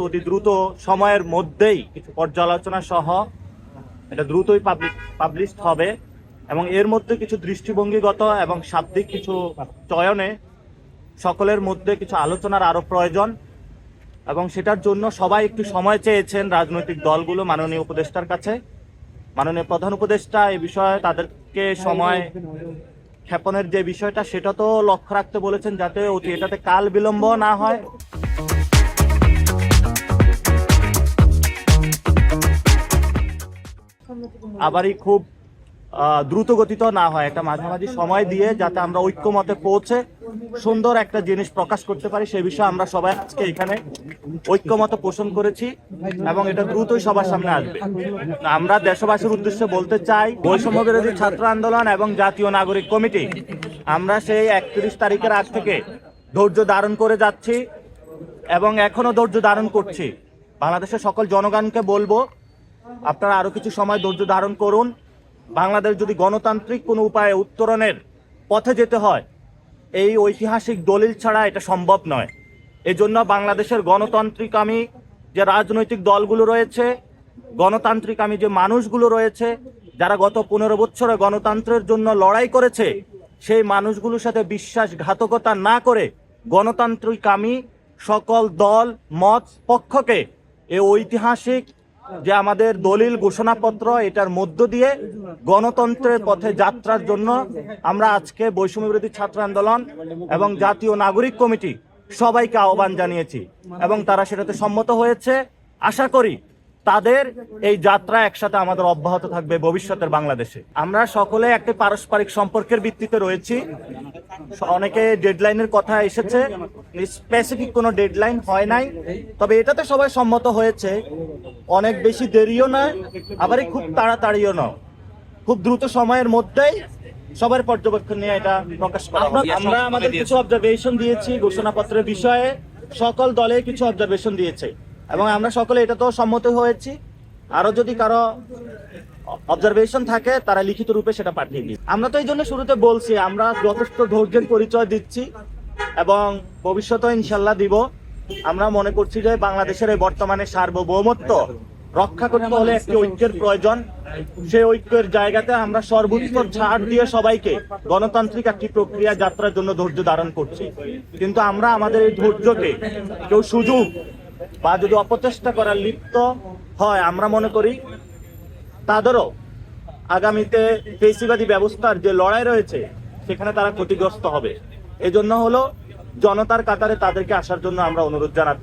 অতি দ্রুত সময়ের মধ্যেই কিছু পর্যালোচনা সহ এটা দ্রুতই পাবলিশ হবে এবং এর মধ্যে কিছু দৃষ্টিভঙ্গিগত এবং শাব্দিক কিছু চয়নে সকলের মধ্যে কিছু আলোচনার আরো প্রয়োজন এবং সেটার জন্য সবাই একটু সময় চেয়েছেন রাজনৈতিক দলগুলো মাননীয় উপদেষ্টার কাছে। মাননীয় প্রধান উপদেষ্টা এই বিষয়ে তাদেরকে সময় ক্ষেপণের যে বিষয়টা সেটা তো লক্ষ্য রাখতে বলেছেন যাতে এটাতে কাল বিলম্ব না হয়। আবারই খুব দ্রুত গতিত না হয়, একটা মাঝামাঝি সময় দিয়ে যাতে আমরা ঐক্যমতে পৌঁছে সুন্দর একটা জিনিস প্রকাশ করতে পারি সেই বিষয়ে আমরা সবাই আজকে এখানে ঐক্যমত পোষণ করেছি এবং এটা দ্রুতই সবার সামনে আসবে। আমরা দেশবাসীর উদ্দেশ্যে বলতে চাই, বৈষম্য বিরোধী ছাত্র আন্দোলন এবং জাতীয় নাগরিক কমিটি আমরা সেই 31 তারিখের আগ থেকে ধৈর্য ধারণ করে যাচ্ছি এবং এখনো ধৈর্য ধারণ করছি। বাংলাদেশের সকল জনগণকে বলবো আপনারা আরো কিছু সময় ধৈর্য ধারণ করুন। বাংলাদেশ যদি গণতান্ত্রিক কোনো উপায়ে উত্তরণের পথে যেতে হয় এই ঐতিহাসিক দলিল ছাড়া এটা সম্ভব নয়। এজন্য বাংলাদেশের গণতান্ত্রিকামী যে রাজনৈতিক দলগুলো রয়েছে, গণতান্ত্রিকামী যে মানুষগুলো রয়েছে যারা গত 15 বছরে গণতন্ত্রের জন্য লড়াই করেছে, সেই মানুষগুলোর সাথে বিশ্বাসঘাতকতা না করে গণতান্ত্রিকামী সকল দল মত পক্ষকে এই ঐতিহাসিক যে আমাদের দলিল ঘোষণাপত্র এটার মধ্য দিয়ে গণতন্ত্রের পথে যাত্রার জন্য আমরা আজকে বৈষম্য বিরোধী ছাত্র আন্দোলন এবং জাতীয় নাগরিক কমিটি সবাইকে আহ্বান জানিয়েছি এবং তারা সেটাতে সম্মত হয়েছে। আশা করি তাদের এই যাত্রা একসাথে আমাদের অব্যাহত থাকবে ভবিষ্যতের বাংলাদেশে। আমরা সকলে একটি পারস্পরিক সম্পর্কের ভিত্তিতে রয়েছি। অনেকে ডেডলাইনের কথা এসেছে, স্পেসিফিক কোনো ডেডলাইন হয় নাই, তবে এটাতে সবাই সম্মত হয়েছে। অনেক বেশি দেরিও নয়, আবার খুব তাড়াতাড়িও নয়, খুব দ্রুত সময়ের মধ্যেই সবার পর্যবেক্ষণ নিয়ে এটা প্রকাশ করা হবে। আমরা আমাদের কিছু অবজারভেশন দিয়েছি ঘোষণাপত্রের বিষয়ে, সকল দলে কিছু অবজারভেশন দিয়েছে এবং আমরা সকলে এটা তো সম্মত হয়েছি। আরো যদি কারো অবজারভেশন থাকে তারা লিখিত রূপে সেটা পাঠিয়ে দিই। আমরা তো এই জন্য শুরুতে বলছি আমরা যথেষ্ট ধৈর্যের পরিচয় দিচ্ছি এবং ভবিষ্যতে ইনশাল্লাহ দিব। আমরা মনে করছি যে বাংলাদেশের এই বর্তমানে সার্বভৌমত্ব রক্ষা করতে হলে একটি ঐক্যের প্রয়োজন। সেই ঐক্যের জায়গাতে আমরা সর্বোচ্চ ছাড় দিয়ে সবাইকে গণতান্ত্রিক একটি প্রক্রিয়া যাত্রার জন্য ধৈর্য ধারণ করছি, কিন্তু আমরা আমাদের এই ধৈর্যকে কেউ সুযোগ বা যদি অপচেষ্টা করার লিপ্ত হয় আমরা মনে করি তাদেরও আগামীতে ফেসিবাদী ব্যবস্থার যে লড়াই রয়েছে সেখানে তারা ক্ষতিগ্রস্ত হবে। এজন্য হলো জনতার কাতারে তাদেরকে আসার জন্য আমরা অনুরোধ জানাচ্ছি।